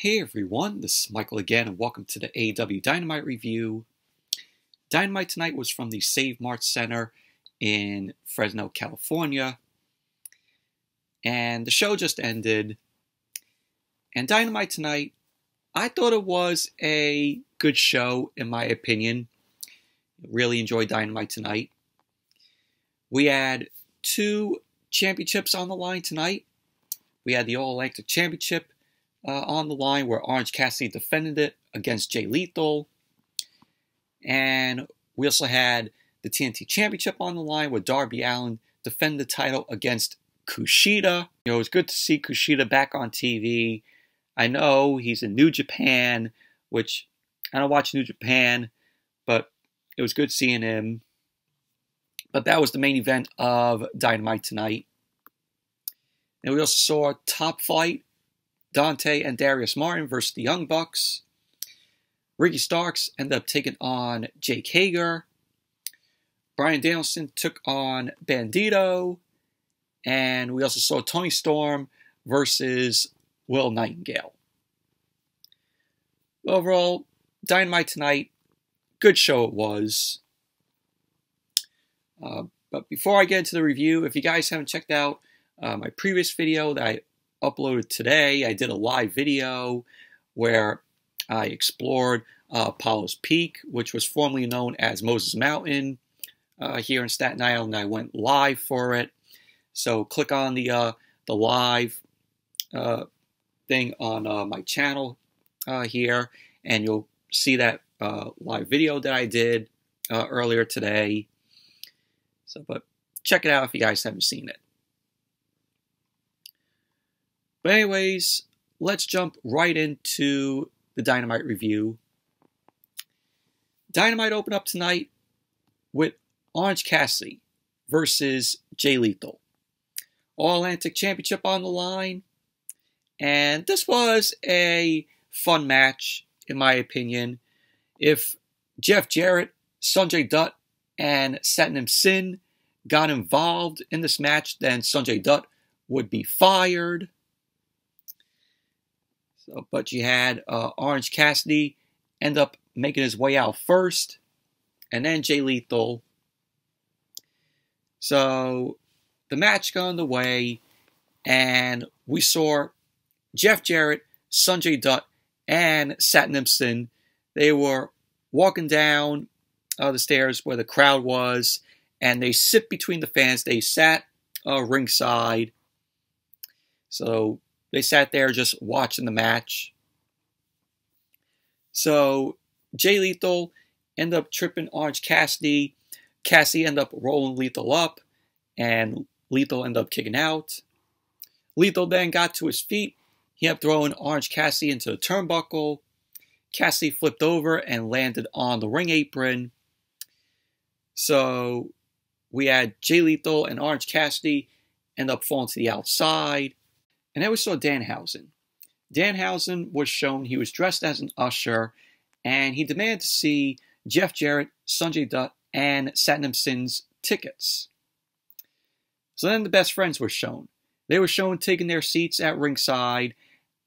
Hey everyone, this is Michael again, and welcome to the AEW Dynamite review. Dynamite tonight was from the Save Mart Center in Fresno, California. And the show just ended. And Dynamite tonight, I thought it was a good show, in my opinion. Really enjoyed Dynamite tonight. We had two championships on the line tonight. We had the All-Atlantic Championship on the line, where Orange Cassidy defended it against Jay Lethal. And we also had the TNT Championship on the line, where Darby Allin defended the title against Kushida. You know, it was good to see Kushida back on TV. I know he's in New Japan, which I don't watch New Japan, but it was good seeing him. But that was the main event of Dynamite tonight. And we also saw a top flight, Dante and Darius Martin versus the Young Bucks. Ricky Starks ended up taking on Jake Hager. BRYAN Danielson took on Bandido. And we also saw Toni Storm versus Willow Nightingale. Overall, Dynamite tonight, good show it was. But before I get into the review, if you guys haven't checked out my previous video that I uploaded today, I did a live video where I explored Apollo's Peak, which was formerly known as Moses Mountain here in Staten Island. I went live for it. So click on the live thing on my channel here, and you'll see that live video that I did earlier today. So, but check it out if you guys haven't seen it. But anyways, let's jump right into the Dynamite review. Dynamite opened up tonight with Orange Cassidy versus Jay Lethal. All-Atlantic Championship on the line. And this was a fun match, in my opinion. If Jeff Jarrett, Sanjay Dutt, and Satnam Singh got involved in this match, then Sanjay Dutt would be fired. So, but you had Orange Cassidy end up making his way out first, and then Jay Lethal. So the match got underway, and we saw Jeff Jarrett, Sanjay Dutt, and Satnam Singh. They were walking down the stairs where the crowd was, and they sit between the fans. They sat ringside. So they sat there just watching the match. So Jay Lethal ended up tripping Orange Cassidy. Cassidy ended up rolling Lethal up, and Lethal ended up kicking out. Lethal then got to his feet. He ended up throwing Orange Cassidy into the turnbuckle. Cassidy flipped over and landed on the ring apron. So we had Jay Lethal and Orange Cassidy end up falling to the outside. And then we saw Danhausen. Danhausen was shown he was dressed as an usher, and he demanded to see Jeff Jarrett, Sanjay Dutt, and Satnam Singh's tickets. So then the best friends were shown. They were shown taking their seats at ringside,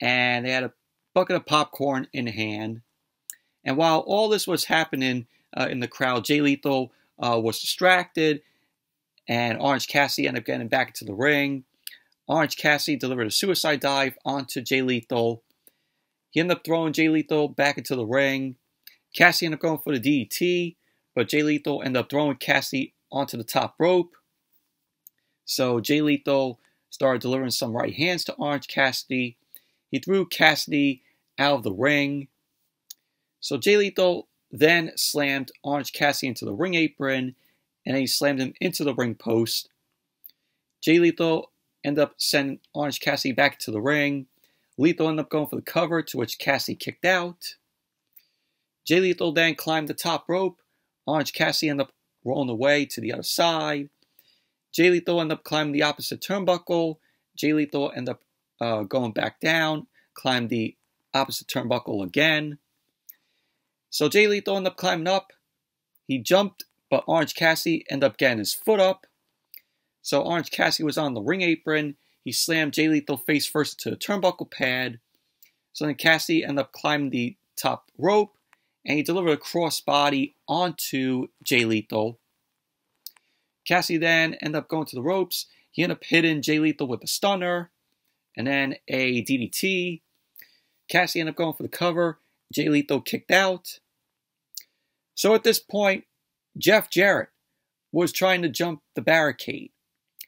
and they had a bucket of popcorn in hand. And while all this was happening in the crowd, Jay Lethal was distracted, and Orange Cassidy ended up getting back into the ring. Orange Cassidy delivered a suicide dive onto Jay Lethal. He ended up throwing Jay Lethal back into the ring. Cassidy ended up going for the DDT, but Jay Lethal ended up throwing Cassidy onto the top rope. So Jay Lethal started delivering some right hands to Orange Cassidy. He threw Cassidy out of the ring. So Jay Lethal then slammed Orange Cassidy into the ring apron, and then he slammed him into the ring post. Jay Lethal ended up sending Orange Cassidy back to the ring. Lethal ended up going for the cover, to which Cassidy kicked out. Jay Lethal then climbed the top rope. Orange Cassidy ended up rolling away to the other side. Jay Lethal ended up climbing the opposite turnbuckle. Jay Lethal ended up going back down, climbed the opposite turnbuckle again. So Jay Lethal ended up climbing up. He jumped, but Orange Cassidy ended up getting his foot up. So Orange Cassidy was on the ring apron. He slammed Jay Lethal face first to the turnbuckle pad. So then Cassidy ended up climbing the top rope, and he delivered a crossbody onto Jay Lethal. Cassidy then ended up going to the ropes. He ended up hitting Jay Lethal with a stunner, and then a DDT. Cassidy ended up going for the cover. Jay Lethal kicked out. So at this point, Jeff Jarrett was trying to jump the barricade.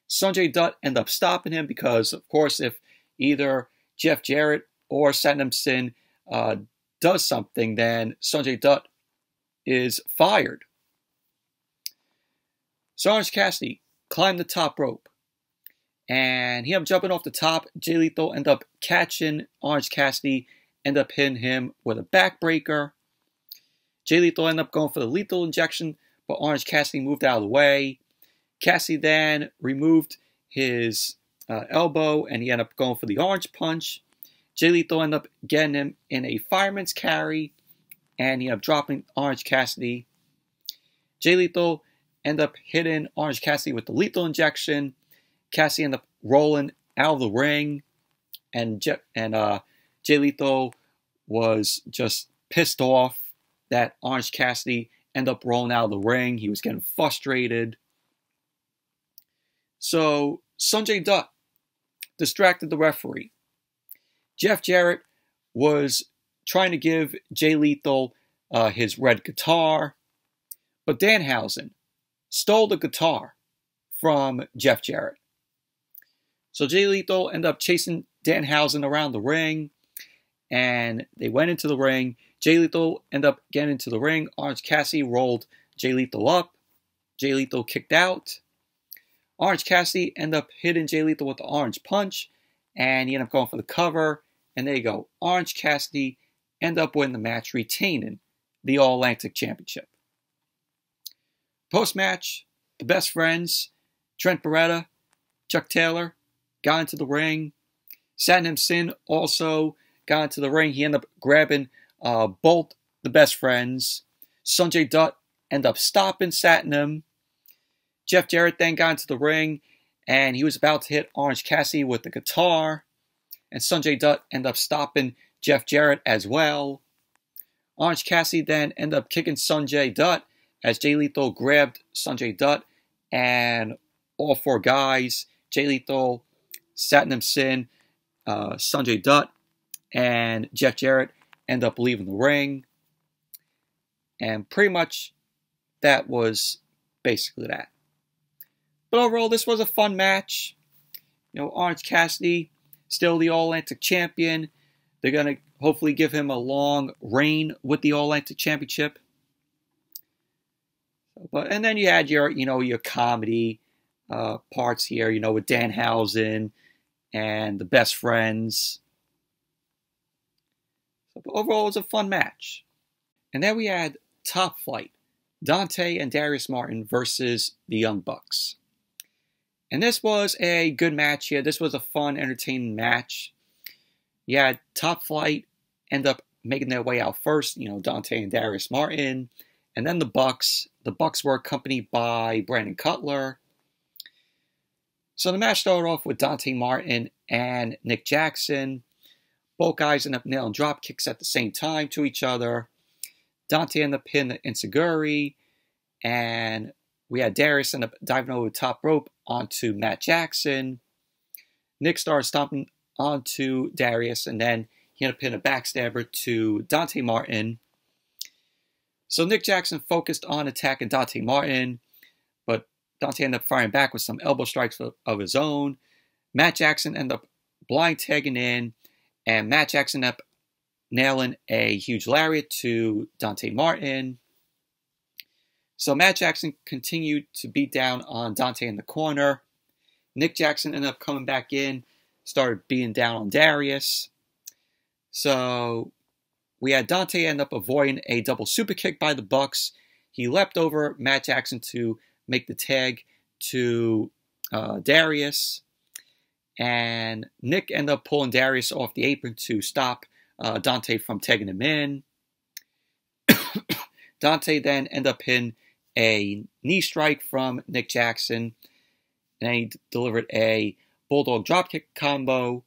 Sanjay Dutt ended up stopping him because, of course, if either Jeff Jarrett or Satnam Singh does something, then Sanjay Dutt is fired. So Orange Cassidy climbed the top rope, and he ended up jumping off the top. Jay Lethal ended up catching Orange Cassidy, ended up hitting him with a backbreaker. Jay Lethal ended up going for the lethal injection, but Orange Cassidy moved out of the way. Cassidy then removed his elbow, and he ended up going for the orange punch. Jay Lethal ended up getting him in a fireman's carry, and he ended up dropping Orange Cassidy. Jay Lethal ended up hitting Orange Cassidy with the lethal injection. Cassidy ended up rolling out of the ring, and Jay Lethal was just pissed off that Orange Cassidy ended up rolling out of the ring. He was getting frustrated. So Sanjay Dutt distracted the referee. Jeff Jarrett was trying to give Jay Lethal his red guitar, but Danhausen stole the guitar from Jeff Jarrett. So Jay Lethal ended up chasing Danhausen around the ring, and they went into the ring. Jay Lethal ended up getting into the ring. Orange Cassidy rolled Jay Lethal up. Jay Lethal kicked out. Orange Cassidy ended up hitting Jay Lethal with the orange punch, and he ended up going for the cover. And there you go. Orange Cassidy ended up winning the match, retaining the All-Atlantic Championship. Post-match, the Best Friends, Trent Beretta, Chuck Taylor, got into the ring. Satnam Singh also got into the ring. He ended up grabbing both the Best Friends. Sanjay Dutt ended up stopping Satnam. Jeff Jarrett then got into the ring, and he was about to hit Orange Cassidy with the guitar. And Sanjay Dutt ended up stopping Jeff Jarrett as well. Orange Cassidy then ended up kicking Sanjay Dutt as Jay Lethal grabbed Sanjay Dutt, and all four guys, Jay Lethal, Satnam Singh, Sanjay Dutt, and Jeff Jarrett, end up leaving the ring. And pretty much that was basically that. But overall, this was a fun match. You know, Orange Cassidy, still the All-Atlantic champion. They're going to hopefully give him a long reign with the All-Atlantic Championship. And then you had your comedy parts here, with Danhausen and the Best Friends. But overall, it was a fun match. And then we had Top Flight, Dante and Darius Martin versus the Young Bucks. And this was a good match here. This was a fun, entertaining match. You had Top Flight end up making their way out first, Dante and Darius Martin. And then the Bucks. The Bucks were accompanied by Brandon Cutler. So the match started off with Dante Martin and Nick Jackson. Both guys ended up nailing drop kicks at the same time to each other. Dante ended up hitting the Enziguri, and we had Darius end up diving over the top rope onto Matt Jackson. Nick started stomping onto Darius, and then he ended up hitting a backstabber to Dante Martin. So Nick Jackson focused on attacking Dante Martin, but Dante ended up firing back with some elbow strikes of his own. Matt Jackson ended up blind tagging in, and Matt Jackson ended up nailing a huge lariat to Dante Martin. So Matt Jackson continued to beat down on Dante in the corner. Nick Jackson ended up coming back in, started beating down on Darius. So we had Dante end up avoiding a double super kick by the Bucks. He leapt over Matt Jackson to make the tag to Darius. And Nick ended up pulling Darius off the apron to stop Dante from tagging him in. Dante then ended up hitting a knee strike from Nick Jackson. And then he delivered a Bulldog dropkick combo.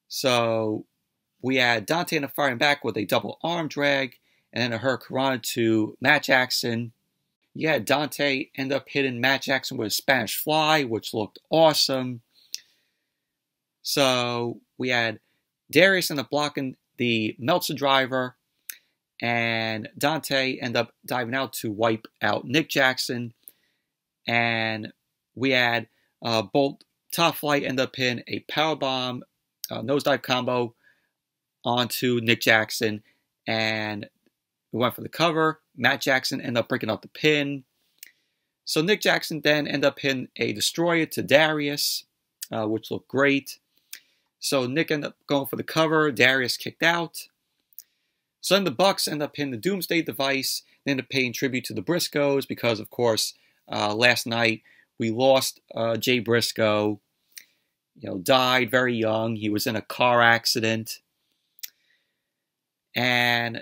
So we had Dante and firing back with a double arm drag, and then a hurricanrana to Matt Jackson. You had Dante end up hitting Matt Jackson with a Spanish fly, which looked awesome. So we had Darius end up blocking the Meltzer driver, and Dante end up diving out to wipe out Nick Jackson. And we had Bolt Top Flight end up hitting a powerbomb nosedive combo onto Nick Jackson, and we went for the cover. Matt Jackson ended up breaking up the pin. So Nick Jackson then ended up hitting a destroyer to Darius, which looked great. So Nick ended up going for the cover. Darius kicked out. So then the Bucks ended up hitting the Doomsday device. They ended up paying tribute to the Briscoes because, of course, last night we lost Jay Briscoe. Died very young. He was in a car accident. And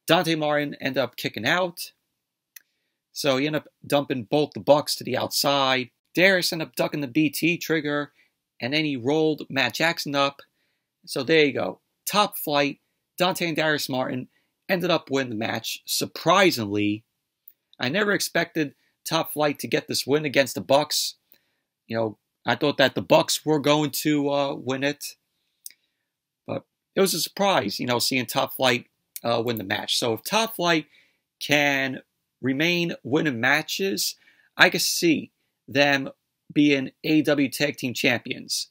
Dante Martin ended up kicking out. So he ended up dumping both the Bucks to the outside. Darius ended up ducking the BT trigger. And then he rolled Matt Jackson up. So there you go. Top Flight, Dante and Darius Martin ended up winning the match. Surprisingly, I never expected Top Flight to get this win against the Bucks. I thought that the Bucks were going to win it. But it was a surprise, seeing Top Flight win the match. So if Top Flight can remain winning matches, I can see them being AEW Tag Team Champions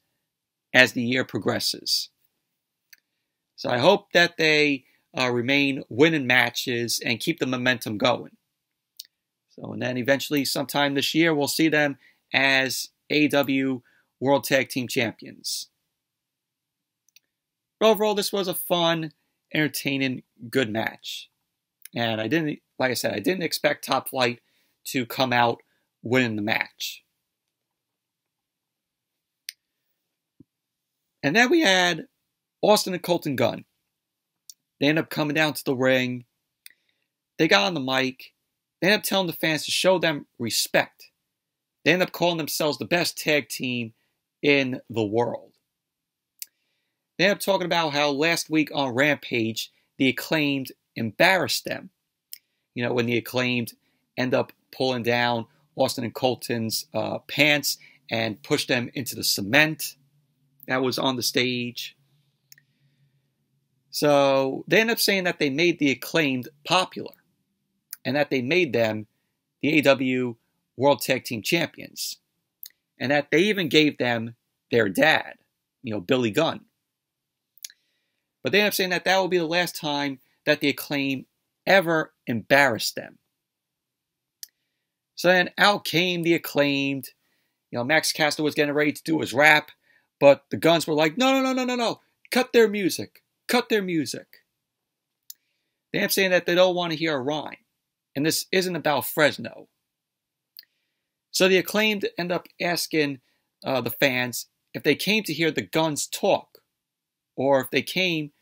as the year progresses. So I hope that they remain winning matches and keep the momentum going. So, and then eventually sometime this year we'll see them as AEW World Tag Team Champions. But overall, this was a fun, entertaining, good match. And I didn't expect Top Flight to come out winning the match. And then we had Austin and Colton Gunn. They ended up coming down to the ring. They got on the mic. They ended up telling the fans to show them respect. They ended up calling themselves the best tag team in the world. They ended up talking about how last week on Rampage, the Acclaimed embarrassed them. When the Acclaimed end up pulling down Austin and Colton's pants and pushed them into the cement that was on the stage. So they end up saying that they made the Acclaimed popular and that they made them the AEW World Tag Team Champions, and that they even gave them their dad, Billy Gunn. But they end up saying that will be the last time that the Acclaim ever embarrassed them. So then out came the Acclaimed. Max Caster was getting ready to do his rap, but the Guns were like, no. Cut their music. Cut their music. They end up saying that they don't want to hear a rhyme. And this isn't about Fresno. So the Acclaimed end up asking the fans if they came to hear the Guns talk, or if they came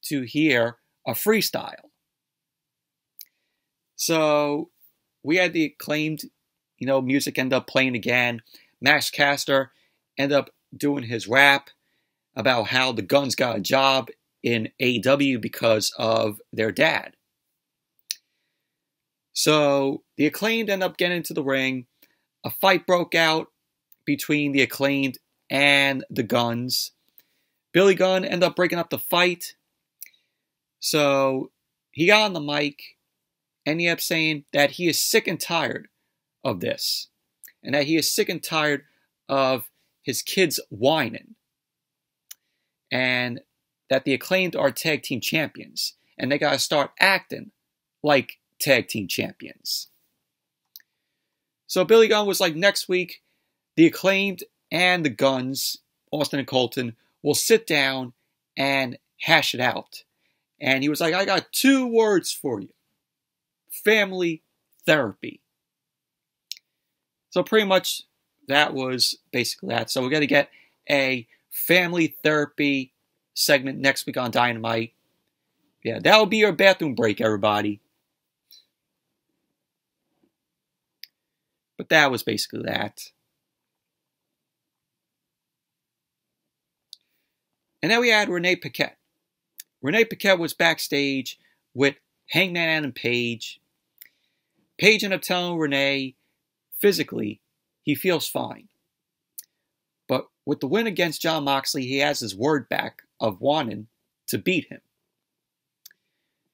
to hear a freestyle. So we had the Acclaimed, music end up playing again. Max Caster end up doing his rap about how the Guns got a job in AEW because of their dad. So the Acclaimed end up getting into the ring. A fight broke out between the Acclaimed and the Guns. Billy Gunn ended up breaking up the fight. So he got on the mic and he kept saying that he is sick and tired of this. And that he is sick and tired of his kids whining. And that the Acclaimed are tag team champions. And they got to start acting like tag team champions. So Billy Gunn was like, next week, the Acclaimed and the Guns, Austin and Colton, will sit down and hash it out. And he was like, I got 2 words for you. Family therapy. So pretty much that was basically that. So we're going to get a family therapy segment next week on Dynamite. Yeah, that'll be your bathroom break, everybody. But that was basically that. And then we had Renee Paquette. Renee Paquette was backstage with Hangman Adam Page. Page ended up telling Renee physically he feels fine. But with the win against Jon Moxley, he has his word back of wanting to beat him.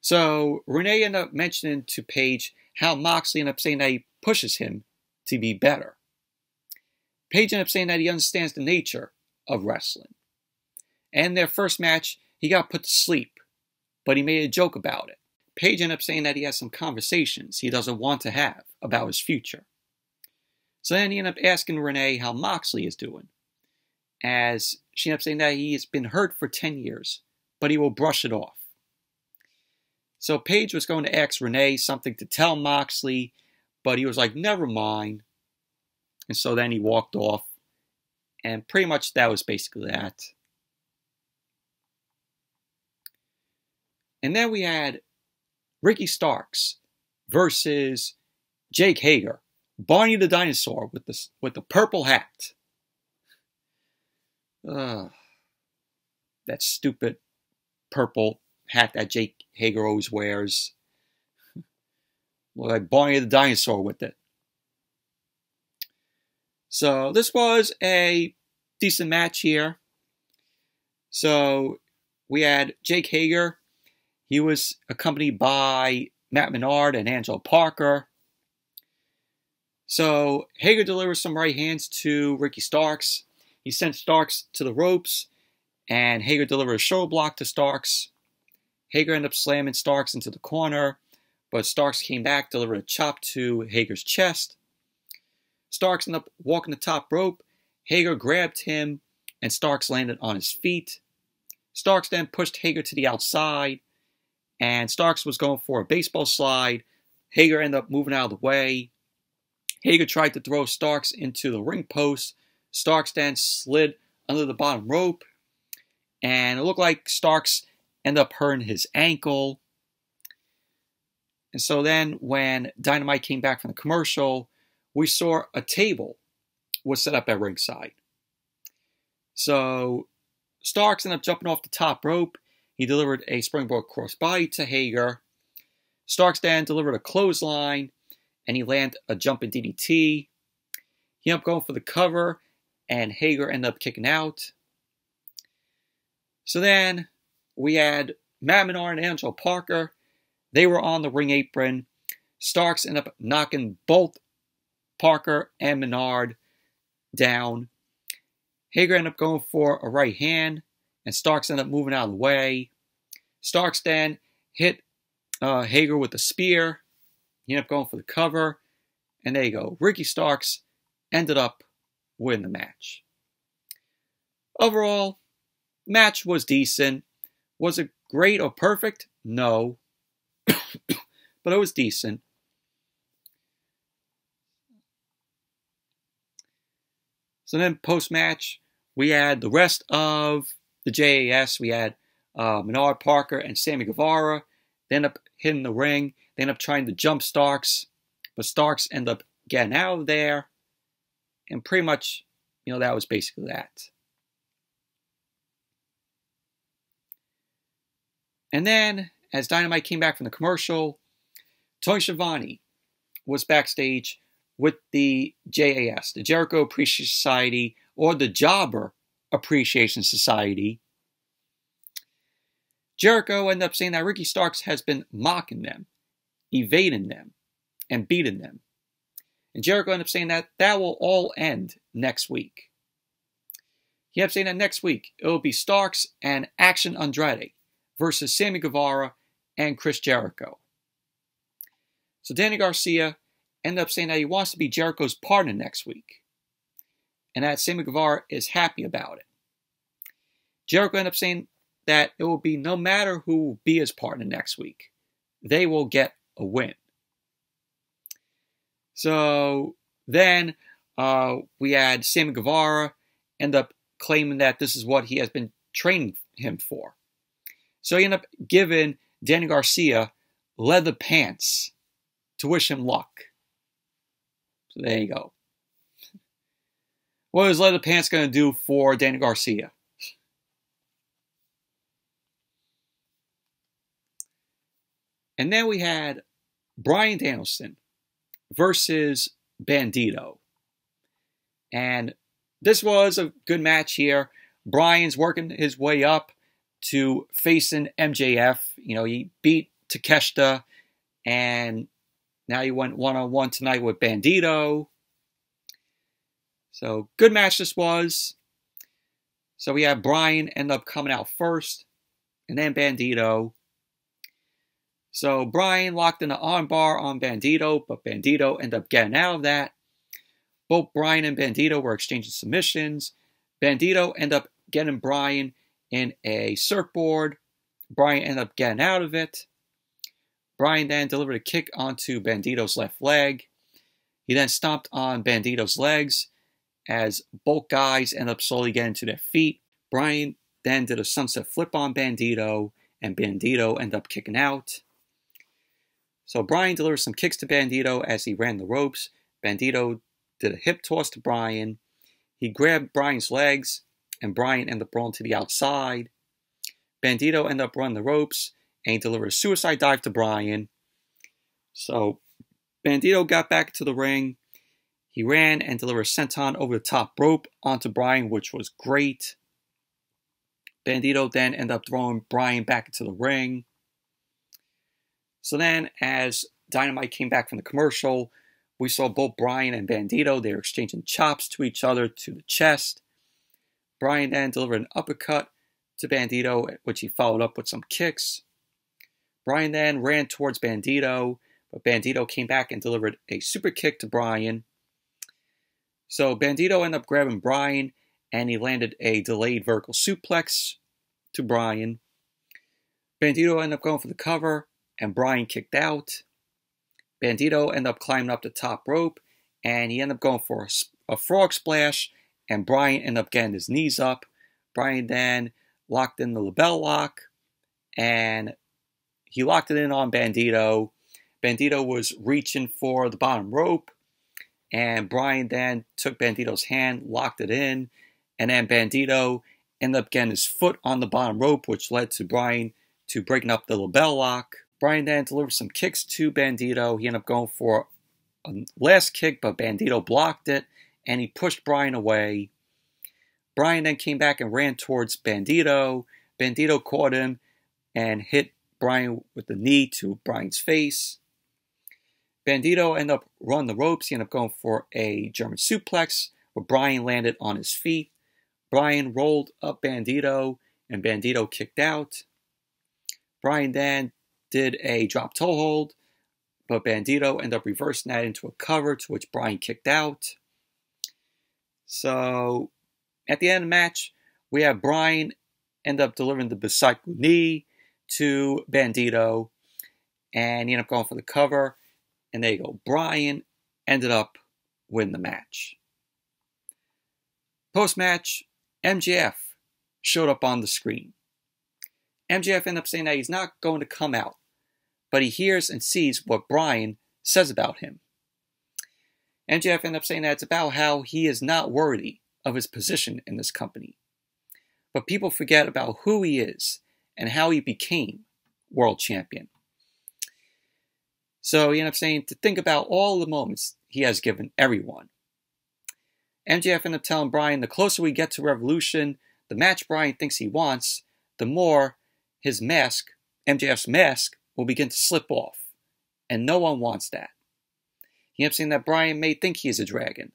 So Renee ended up mentioning to Page how Moxley ended up saying that he pushes him to be better. Page ended up saying that he understands the nature of wrestling. And in their first match, he got put to sleep, but he made a joke about it. Page ended up saying that he has some conversations he doesn't want to have about his future. So then he ended up asking Renee how Moxley is doing, as she ended up saying that he has been hurt for 10 years, but he will brush it off. So Page was going to ask Renee something to tell Moxley, but he was like, never mind. And so then he walked off, and pretty much that was basically that. And then we had Ricky Starks versus Jake Hager. Barney the Dinosaur with the purple hat. That stupid purple hat that Jake Hager always wears. Look like Barney the Dinosaur with it. So this was a decent match here. So we had Jake Hager. He was accompanied by Matt Menard and Angelo Parker. So Hager delivers some right hands to Ricky Starks. He sent Starks to the ropes, and Hager delivered a shoulder block to Starks. Hager ended up slamming Starks into the corner, but Starks came back, delivered a chop to Hager's chest. Starks ended up walking the top rope. Hager grabbed him, and Starks landed on his feet. Starks then pushed Hager to the outside, and Starks was going for a baseball slide. Hager ended up moving out of the way. Hager tried to throw Starks into the ring post. Starks then slid under the bottom rope, and it looked like Starks ended up hurting his ankle. And so then when Dynamite came back from the commercial, we saw a table was set up at ringside. So Starks ended up jumping off the top rope. He delivered a springboard crossbody to Hager. Starks then delivered a clothesline, and he landed a jumping DDT. He ended up going for the cover, and Hager ended up kicking out. So then we had Matt Menard and Angelo Parker. They were on the ring apron. Starks ended up knocking both Parker and Menard down. Hager ended up going for a right hand, and Starks ended up moving out of the way. Starks then hit Hager with a spear. He ended up going for the cover, and there you go. Ricky Starks ended up winning the match. Overall, match was decent. Was it great or perfect? No. But it was decent. So then post-match, we had the rest of the JAS. We had Menard, Parker, and Sammy Guevara. They ended up hitting the ring. They ended up trying to jump Starks. But Starks ended up getting out of there. And pretty much, that was basically that. And then, as Dynamite came back from the commercial, Tony Schiavone was backstage with the JAS, the Jericho Appreciation Society, or the Jobber Appreciation Society. Jericho ended up saying that Ricky Starks has been mocking them, evading them, and beating them. And Jericho ended up saying that that will all end next week. He ended up saying that next week it will be Starks and Action Andrade versus Sammy Guevara and Chris Jericho. So Danny Garcia ended up saying that he wants to be Jericho's partner next week, and that Sammy Guevara is happy about it. Jericho ended up saying that it will be no matter who will be his partner next week, they will get a win. So then we had Sammy Guevara end up claiming that this is what he has been training him for. So he ended up giving Danny Garcia leather pants to wish him luck. So there you go. What is leather pants going to do for Danny Garcia? And then we had Bryan Danielson versus Bandido. And this was a good match here. Bryan's working his way up to facing MJF. You know, he beat Takeshita, and now he went one-on-one tonight with Bandido. So, good match this was. So, we had Bryan end up coming out first, and then Bandido. So, Bryan locked in an armbar on Bandido, but Bandido ended up getting out of that. Both Bryan and Bandido were exchanging submissions. Bandido ended up getting Bryan in a surfboard. Bryan ended up getting out of it. Bryan then delivered a kick onto Bandido's left leg. He then stomped on Bandido's legs as both guys ended up slowly getting to their feet. Bryan then did a sunset flip on Bandido, and Bandido ended up kicking out. So Bryan delivered some kicks to Bandido as he ran the ropes. Bandido did a hip toss to Bryan. He grabbed Bryan's legs, and Bryan ended up rolling to the outside. Bandido ended up running the ropes, and he delivered a suicide dive to Bryan. So Bandido got back to the ring. He ran and delivered a senton over the top rope onto Bryan, which was great. Bandido then ended up throwing Bryan back into the ring. So then, as Dynamite came back from the commercial, we saw both Bryan and Bandido. They were exchanging chops to each other to the chest. Bryan then delivered an uppercut to Bandido, which he followed up with some kicks. Bryan then ran towards Bandido, but Bandido came back and delivered a super kick to Bryan. So Bandido ended up grabbing Bryan, and he landed a delayed vertical suplex to Bryan. Bandido ended up going for the cover, and Bryan kicked out. Bandido ended up climbing up the top rope, and he ended up going for a frog splash, and Bryan ended up getting his knees up. Bryan then locked in the label lock, and he locked it in on Bandido. Bandido was reaching for the bottom rope, and Bryan then took Bandido's hand, locked it in, and then Bandido ended up getting his foot on the bottom rope, which led to Bryan to breaking up the label lock. Bryan then delivered some kicks to Bandido. He ended up going for a last kick, but Bandido blocked it, and he pushed Bryan away. Bryan then came back and ran towards Bandido. Bandido caught him and hit Bryan with the knee to Bryan's face. Bandido ended up running the ropes. He ended up going for a German suplex, where Bryan landed on his feet. Bryan rolled up Bandido, and Bandido kicked out. Bryan then did a drop toe hold, but Bandido ended up reversing that into a cover, to which Bryan kicked out. So, at the end of the match, we have Bryan end up delivering the bicycle knee to Bandido, and he ended up going for the cover, and there you go. Bryan ended up winning the match. Post-match, MJF showed up on the screen. MJF ended up saying that he's not going to come out, but he hears and sees what Bryan says about him. MJF ended up saying that it's about how he is not worthy of his position in this company. But people forget about who he is and how he became world champion. So he ended up saying to think about all the moments he has given everyone. MJF ended up telling Bryan the closer we get to Revolution, the match Bryan thinks he wants, the more his mask, MJF's mask, will begin to slip off. And no one wants that. He ended up saying that Bryan may think he is a dragon,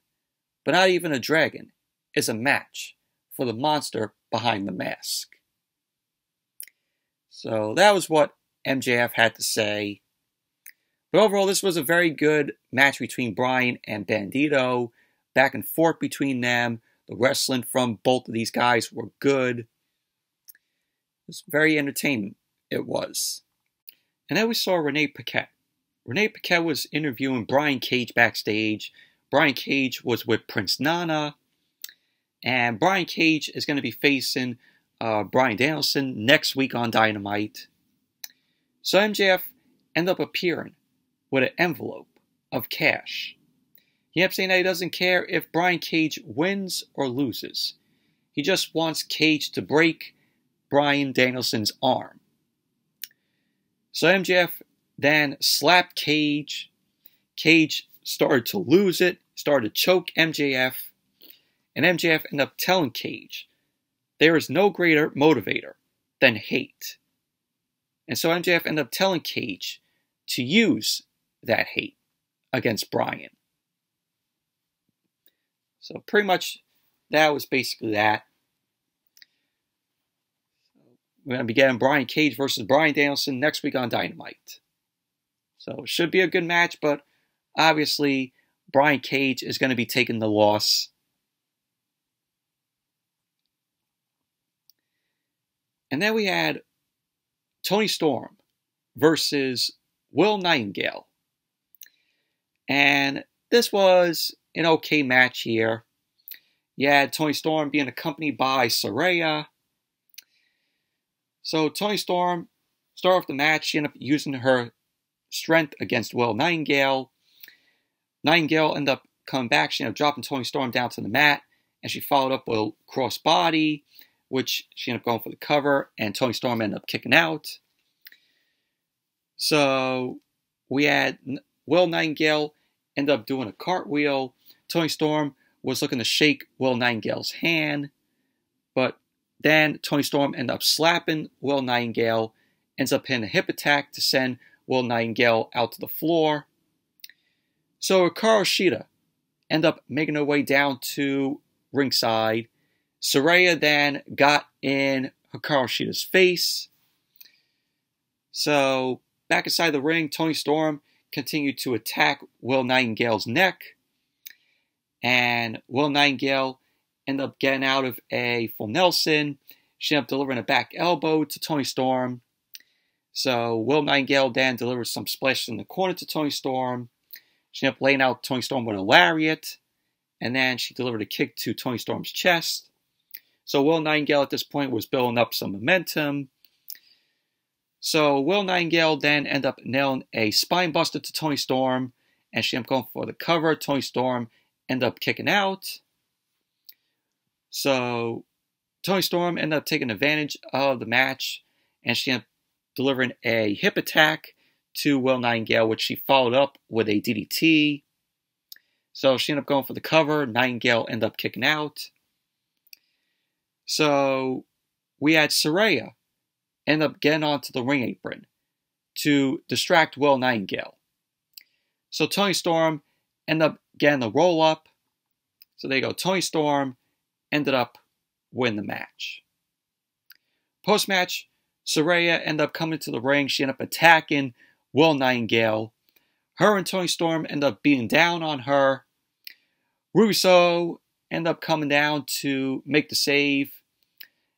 but not even a dragon is a match for the monster behind the mask. So that was what MJF had to say. But overall, this was a very good match between Bryan and Bandido. Back and forth between them. The wrestling from both of these guys were good. It was very entertaining. It was. And then we saw Renee Paquette. Renee Paquette was interviewing Brian Cage backstage. Brian Cage was with Prince Nana. And Brian Cage is going to be facing Bryan Danielson next week on Dynamite. So MJF ended up appearing with an envelope of cash. He ended up saying that he doesn't care if Brian Cage wins or loses. He just wants Cage to break Bryan Danielson's arm. So MJF then slapped Cage. Cage started to lose it, started to choke MJF, and MJF ended up telling Cage, there is no greater motivator than hate. And so MJF ended up telling Cage to use that hate against Bryan. So pretty much that was basically that. We're going to be getting Brian Cage versus Bryan Danielson next week on Dynamite. So it should be a good match, but obviously Brian Cage is going to be taking the loss. And then we had Toni Storm versus Will Nightingale. And this was an okay match here. You had Toni Storm being accompanied by Saraya. So Toni Storm started off the match. She ended up using her strength against Will Nightingale. Nightingale ended up coming back. She ended up dropping Toni Storm down to the mat. And she followed up with a crossbody, which she ended up going for the cover. And Toni Storm ended up kicking out. So we had Will Nightingale end up doing a cartwheel. Toni Storm was looking to shake Will Nightingale's hand. But then Toni Storm ended up slapping Will Nightingale, ends up hitting a hip attack to send Will Nightingale out to the floor. So Kushida ended up making her way down to ringside. Saraya then got in Hikaru Shida's face. So back inside the ring, Toni Storm continued to attack Will Nightingale's neck. And Will Nightingale ended up getting out of a full Nelson. She ended up delivering a back elbow to Toni Storm. So Will Nightingale then delivered some splashes in the corner to Toni Storm. She ended up laying out Toni Storm with a lariat. And then she delivered a kick to Toni Storm's chest. So Will Nightingale at this point was building up some momentum. So Will Nightingale then ended up nailing a spine buster to Toni Storm. And she ended up going for the cover. Toni Storm ended up kicking out. So Toni Storm ended up taking advantage of the match, and she ended up delivering a hip attack to Will Nightingale, which she followed up with a DDT. So she ended up going for the cover. Nightingale ended up kicking out. So we had Saraya end up getting onto the ring apron to distract Will Nightingale. So Toni Storm ended up getting the roll up. So there you go. Toni Storm ended up winning the match. Post-match, Saraya ended up coming to the ring. She ended up attacking Will Nightingale. Her and Toni Storm ended up beating down on her. Russo ended up coming down to make the save.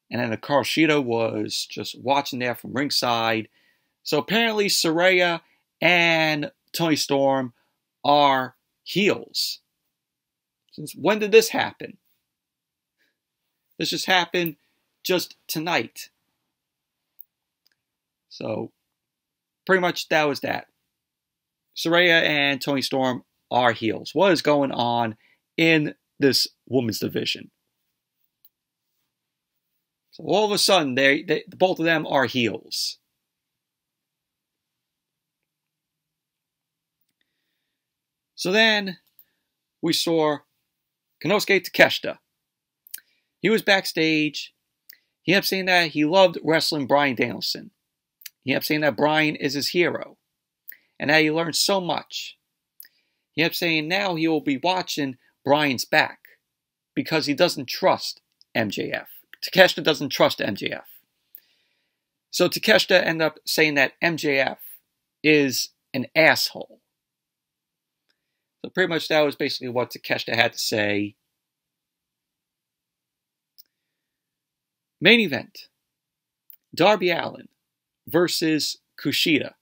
And then Kushida was just watching there from ringside. So apparently Saraya and Toni Storm are heels. Since when did this happen? This just happened just tonight. So pretty much that was that. Saraya and Toni Storm are heels. What is going on in this women's division? So all of a sudden, both of them are heels. So then we saw Konosuke Takeshita. He was backstage. He ended up saying that he loved wrestling Bryan Danielson. He ended up saying that Bryan is his hero. And that he learned so much. He ended up saying now he will be watching Bryan's back. Because he doesn't trust MJF. Takeshita doesn't trust MJF. So Takeshita ended up saying that MJF is an asshole. So pretty much that was basically what Takeshita had to say. Main event. Darby Allin versus Kushida.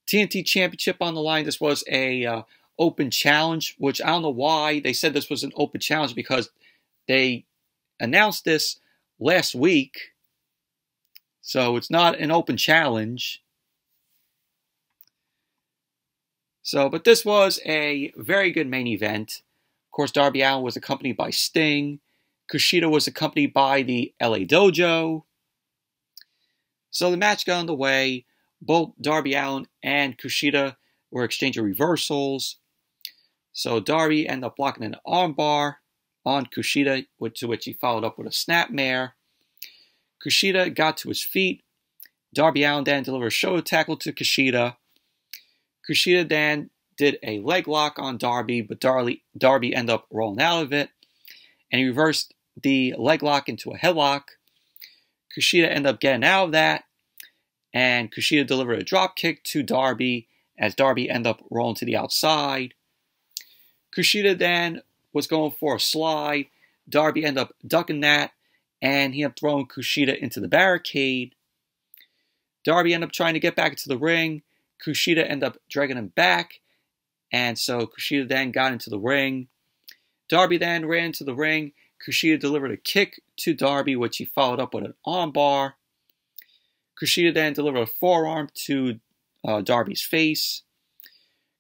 TNT Championship on the line. This was a open challenge, which I don't know why they said this was an open challenge, because they announced this last week. So it's not an open challenge. So, but this was a very good main event. Of course, Darby Allin was accompanied by Sting. Kushida was accompanied by the LA Dojo. So the match got underway. both Darby Allin and Kushida were exchanging reversals. So Darby ended up blocking an armbar on Kushida, to which he followed up with a snapmare. Kushida got to his feet. Darby Allin then delivered a shoulder tackle to Kushida. Kushida then did a leg lock on Darby, but Darby ended up rolling out of it, and he reversed the leg lock into a headlock. Kushida ended up getting out of that, and Kushida delivered a dropkick to Darby as Darby ended up rolling to the outside. Kushida then was going for a slide. Darby ended up ducking that, and he ended up throwing Kushida into the barricade. Darby ended up trying to get back into the ring. Kushida ended up dragging him back, and so Kushida then got into the ring. Darby then ran into the ring. Kushida delivered a kick to Darby, which he followed up with an armbar. Kushida then delivered a forearm to Darby's face.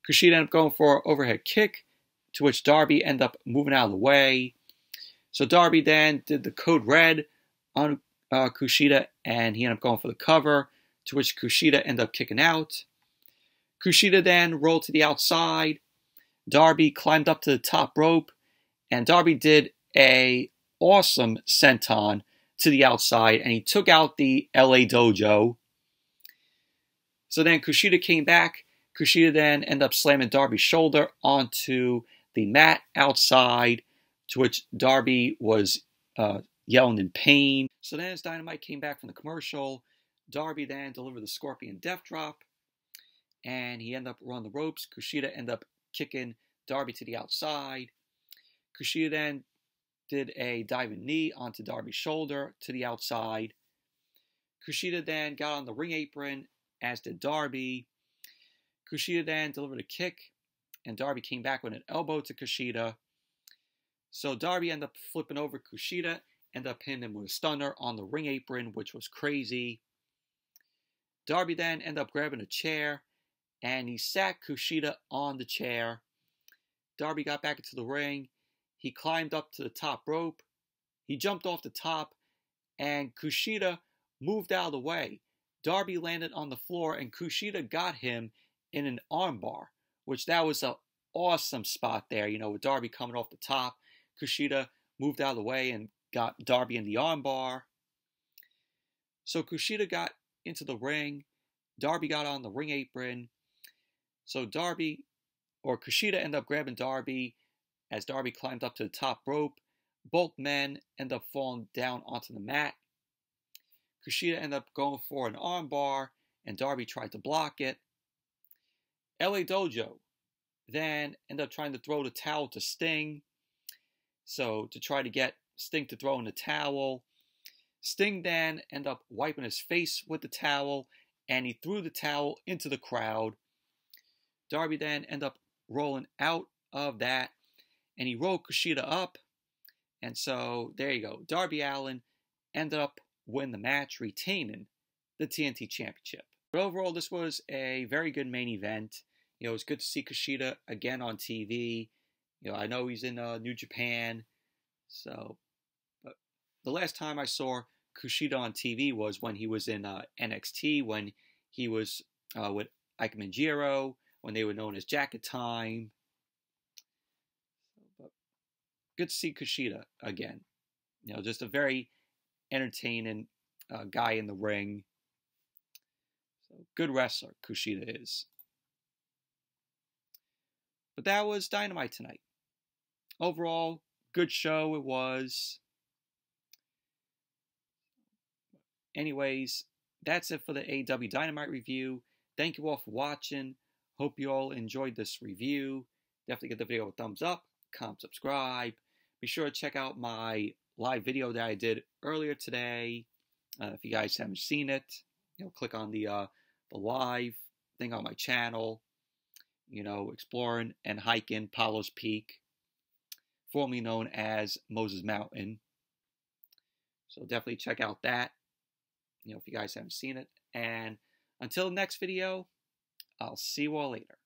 Kushida ended up going for an overhead kick, to which Darby ended up moving out of the way. So Darby then did the code red on Kushida, and he ended up going for the cover, to which Kushida ended up kicking out. Kushida then rolled to the outside. Darby climbed up to the top rope, and Darby did a awesome senton to the outside, and he took out the LA Dojo. So then Kushida came back. Kushida then ended up slamming Darby's shoulder onto the mat outside, to which Darby was yelling in pain. So then as Dynamite came back from the commercial, Darby then delivered the Scorpion Death Drop, and he ended up running the ropes. Kushida ended up kicking Darby to the outside. Kushida then did a diving knee onto Darby's shoulder to the outside. Kushida then got on the ring apron, as did Darby. Kushida then delivered a kick, and Darby came back with an elbow to Kushida. So Darby ended up flipping over Kushida, ended up hitting him with a stunner on the ring apron, which was crazy. Darby then ended up grabbing a chair, and he sat Kushida on the chair. Darby got back into the ring. He climbed up to the top rope. He jumped off the top, and Kushida moved out of the way. Darby landed on the floor, and Kushida got him in an armbar, which that was an awesome spot there. You know, with Darby coming off the top, Kushida moved out of the way and got Darby in the armbar. So Kushida got into the ring. Darby got on the ring apron. So Kushida ended up grabbing Darby as Darby climbed up to the top rope. Both men ended up falling down onto the mat. Kushida ended up going for an armbar, and Darby tried to block it. LA Dojo then ended up trying to throw the towel to Sting. So to try to get Sting to throw in the towel. Sting then ended up wiping his face with the towel, and he threw the towel into the crowd. Darby then ended up rolling out of that, and he rolled Kushida up. And so there you go. Darby Allin ended up winning the match, retaining the TNT Championship. But overall, this was a very good main event. You know, it was good to see Kushida again on TV. You know, I know he's in New Japan. So, but the last time I saw Kushida on TV was when he was in NXT, when he was with Ike Manjiro, when they were known as Jacket Time. But good to see Kushida again. You know, just a very entertaining guy in the ring. So, good wrestler, Kushida is. But that was Dynamite tonight. Overall, good show it was. Anyways, that's it for the AEW Dynamite review. Thank you all for watching. Hope you all enjoyed this review. Definitely give the video a thumbs up, comment, subscribe. Be sure to check out my live video that I did earlier today. If you guys haven't seen it, you know, click on the live thing on my channel. You know, exploring and hiking Palos Peak, formerly known as Moses Mountain. So definitely check out that, you know, if you guys haven't seen it. And until the next video, I'll see you all later.